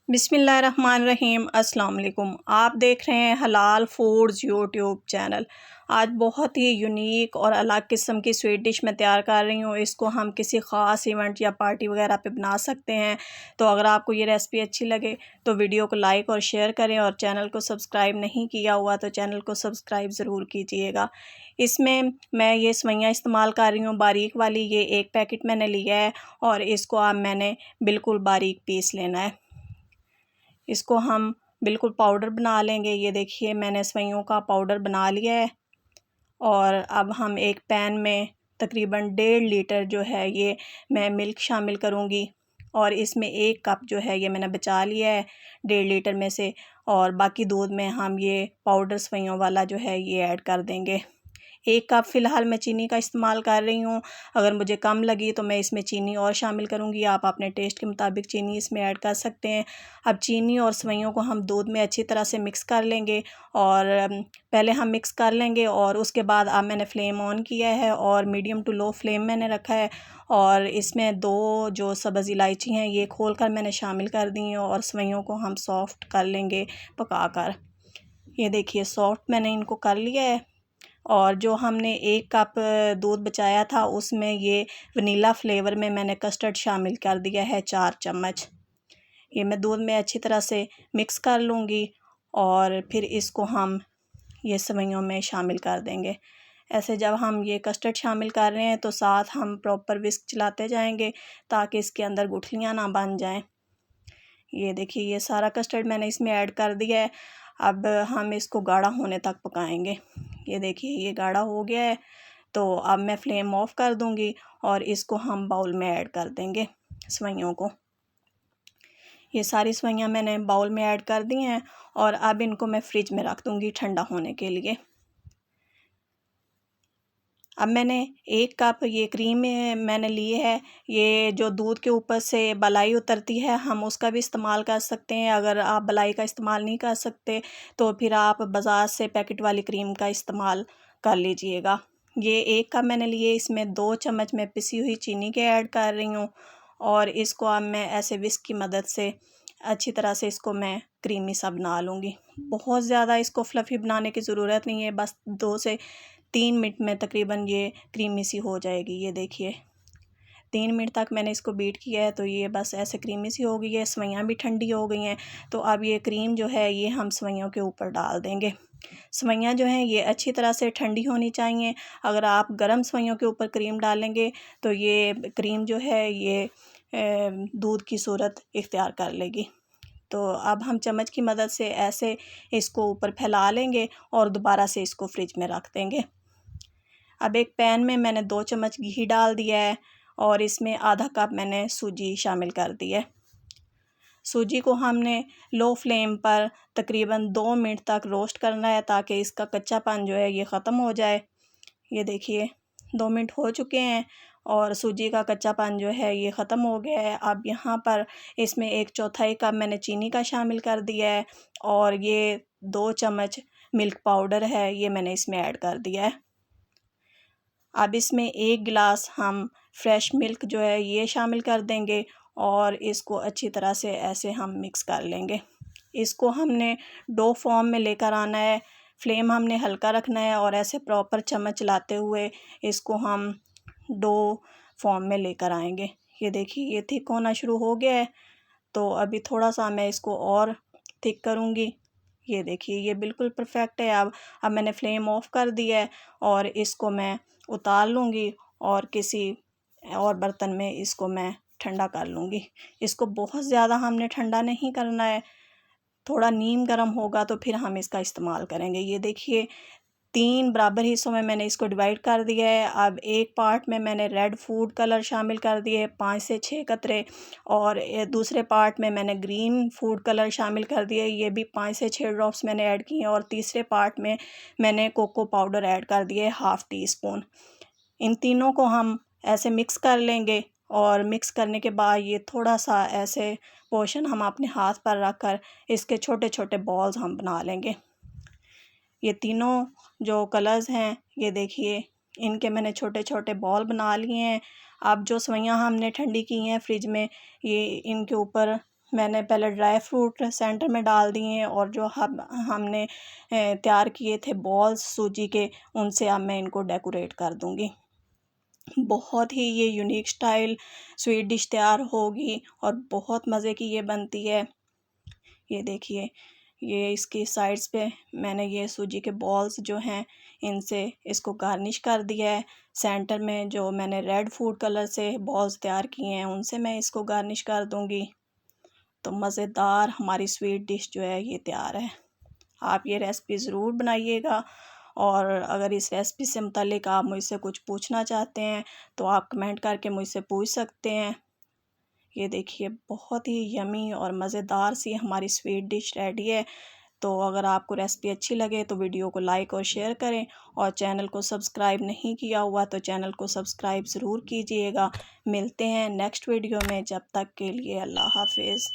बिस्मिल्लाहिर्रहमानिर्रहीम अस्सलाम वालेकुम। आप देख रहे हैं हलाल फूड्स यूट्यूब चैनल। आज बहुत ही यूनिक और अलग किस्म की स्वीट डिश मैं तैयार कर रही हूँ। इसको हम किसी ख़ास इवेंट या पार्टी वगैरह पे बना सकते हैं। तो अगर आपको ये रेसिपी अच्छी लगे तो वीडियो को लाइक और शेयर करें, और चैनल को सब्सक्राइब नहीं किया हुआ तो चैनल को सब्सक्राइब ज़रूर कीजिएगा। इसमें मैं ये सवैयाँ इस्तेमाल कर रही हूँ बारीक वाली। ये एक पैकेट मैंने लिया है और इसको अब मैंने बिल्कुल बारीक पीस लेना है। इसको हम बिल्कुल पाउडर बना लेंगे। ये देखिए मैंने सवैयों का पाउडर बना लिया है। और अब हम एक पैन में तकरीबन 1.5 लीटर जो है ये मैं मिल्क शामिल करूँगी, और इसमें 1 कप जो है ये मैंने बचा लिया है 1.5 लीटर में से, और बाकी दूध में हम ये पाउडर सवैयों वाला जो है ये ऐड कर देंगे। 1 कप फ़िलहाल मैं चीनी का इस्तेमाल कर रही हूँ। अगर मुझे कम लगी तो मैं इसमें चीनी और शामिल करूँगी। आप अपने टेस्ट के मुताबिक चीनी इसमें ऐड कर सकते हैं। अब चीनी और सवैयों को हम दूध में अच्छी तरह से मिक्स कर लेंगे, और पहले हम मिक्स कर लेंगे और उसके बाद अब मैंने फ्लेम ऑन किया है और मीडियम टू लो फ्लेम मैंने रखा है। और इसमें 2 जो सब्ज़ इलायची हैं ये खोल कर मैंने शामिल कर दी हैं, और सवैयों को हम सॉफ़्ट कर लेंगे पकाकर। ये देखिए सॉफ़्ट मैंने इनको कर लिया है। और जो हमने 1 कप दूध बचाया था उसमें ये वनीला फ्लेवर में मैंने कस्टर्ड शामिल कर दिया है 4 चम्मच। ये मैं दूध में अच्छी तरह से मिक्स कर लूँगी, और फिर इसको हम ये सवैयों में शामिल कर देंगे। ऐसे जब हम ये कस्टर्ड शामिल कर रहे हैं तो साथ हम प्रॉपर विस्क चलाते जाएंगे ताकि इसके अंदर गुठलियाँ ना बन जाएं। ये देखिए ये सारा कस्टर्ड मैंने इसमें ऐड कर दिया है। अब हम इसको गाढ़ा होने तक पकाएंगे। ये देखिए ये गाढ़ा हो गया है, तो अब मैं फ्लेम ऑफ कर दूंगी और इसको हम बाउल में ऐड कर देंगे सवैयों को। ये सारी सवैयाँ मैंने बाउल में ऐड कर दी हैं, और अब इनको मैं फ्रिज में रख दूंगी ठंडा होने के लिए। अब मैंने 1 कप ये क्रीम मैंने ली है। ये जो दूध के ऊपर से बलाई उतरती है हम उसका भी इस्तेमाल कर सकते हैं। अगर आप बलाई का इस्तेमाल नहीं कर सकते तो फिर आप बाज़ार से पैकेट वाली क्रीम का इस्तेमाल कर लीजिएगा। ये 1 कप मैंने लिए, इसमें 2 चम्मच मैं पिसी हुई चीनी के ऐड कर रही हूँ, और इसको अब मैं ऐसे विस्क की मदद से अच्छी तरह से इसको मैं क्रीमी सा बना लूँगी। बहुत ज़्यादा इसको फ्लफ़ी बनाने की ज़रूरत नहीं है, बस 2 से 3 मिनट में तकरीबन ये क्रीमी सी हो जाएगी। ये देखिए 3 मिनट तक मैंने इसको बीट किया है तो ये बस ऐसे क्रीमी सी हो गई है। सवैयाँ भी ठंडी हो गई हैं। तो अब ये क्रीम जो है ये हम सवैयों के ऊपर डाल देंगे। सवैयाँ जो हैं ये अच्छी तरह से ठंडी होनी चाहिए। अगर आप गर्म सवैयों के ऊपर क्रीम डालेंगे तो ये क्रीम जो है ये दूध की सूरत इख्तियार कर लेगी। तो अब हम चम्मच की मदद से ऐसे इसको ऊपर फैला लेंगे और दोबारा से इसको फ्रिज में रख देंगे। अब एक पैन में मैंने 2 चम्मच घी डाल दिया है, और इसमें आधा कप मैंने सूजी शामिल कर दी है। सूजी को हमने लो फ्लेम पर तकरीबन 2 मिनट तक रोस्ट करना है ताकि इसका कच्चापन जो है ये ख़त्म हो जाए। ये देखिए 2 मिनट हो चुके हैं और सूजी का कच्चापन जो है ये ख़त्म हो गया है। अब यहाँ पर इसमें 1/4 कप मैंने चीनी का शामिल कर दिया है, और ये 2 चम्मच मिल्क पाउडर है ये मैंने इसमें ऐड कर दिया है। अब इसमें 1 गिलास हम फ्रेश मिल्क जो है ये शामिल कर देंगे, और इसको अच्छी तरह से ऐसे हम मिक्स कर लेंगे। इसको हमने डो फॉर्म में लेकर आना है। फ्लेम हमने हल्का रखना है और ऐसे प्रॉपर चम्मच चलाते हुए इसको हम डो फॉर्म में लेकर आएंगे। ये देखिए ये थिक होना शुरू हो गया है, तो अभी थोड़ा सा मैं इसको और थिक करूँगी। ये देखिए ये बिल्कुल परफेक्ट है। अब मैंने फ्लेम ऑफ कर दिया है, और इसको मैं उतार लूँगी और किसी और बर्तन में इसको मैं ठंडा कर लूँगी। इसको बहुत ज़्यादा हमने ठंडा नहीं करना है, थोड़ा नीम गर्म होगा तो फिर हम इसका इस्तेमाल करेंगे। ये देखिए 3 बराबर हिस्सों में मैंने इसको डिवाइड कर दिया है। अब एक पार्ट में मैंने रेड फूड कलर शामिल कर दिए 5 से 6 कतरे, और दूसरे पार्ट में मैंने ग्रीन फूड कलर शामिल कर दिए, ये भी 5 से 6 ड्रॉप्स मैंने ऐड किए, और तीसरे पार्ट में मैंने कोको पाउडर ऐड कर दिए 1/2 टीस्पून। इन तीनों को हम ऐसे मिक्स कर लेंगे, और मिक्स करने के बाद ये थोड़ा सा ऐसे पोर्शन हम अपने हाथ पर रख कर इसके छोटे छोटे बॉल्स हम बना लेंगे। ये तीनों जो कलर्स हैं ये देखिए इनके मैंने छोटे छोटे बॉल बना लिए हैं। अब जो सवैयाँ हमने ठंडी की हैं फ्रिज में, ये इनके ऊपर मैंने पहले ड्राई फ्रूट सेंटर में डाल दिए और जो हमने तैयार किए थे बॉल्स सूजी के, उनसे अब मैं इनको डेकोरेट कर दूँगी। बहुत ही ये यूनिक स्टाइल स्वीट डिश तैयार होगी और बहुत मज़े की ये बनती है। ये देखिए, ये इसकी साइड्स पे मैंने ये सूजी के बॉल्स जो हैं इनसे इसको गार्निश कर दिया है। सेंटर में जो मैंने रेड फूड कलर से बॉल्स तैयार किए हैं उनसे मैं इसको गार्निश कर दूँगी। तो मज़ेदार हमारी स्वीट डिश जो है ये तैयार है। आप ये रेसिपी ज़रूर बनाइएगा, और अगर इस रेसिपी से मुतालिक आप मुझसे कुछ पूछना चाहते हैं तो आप कमेंट करके मुझसे पूछ सकते हैं। ये देखिए, बहुत ही यमी और मज़ेदार सी हमारी स्वीट डिश रेडी है। तो अगर आपको रेसिपी अच्छी लगे तो वीडियो को लाइक और शेयर करें, और चैनल को सब्सक्राइब नहीं किया हुआ तो चैनल को सब्सक्राइब ज़रूर कीजिएगा। मिलते हैं नेक्स्ट वीडियो में, जब तक के लिए अल्लाह हाफिज़।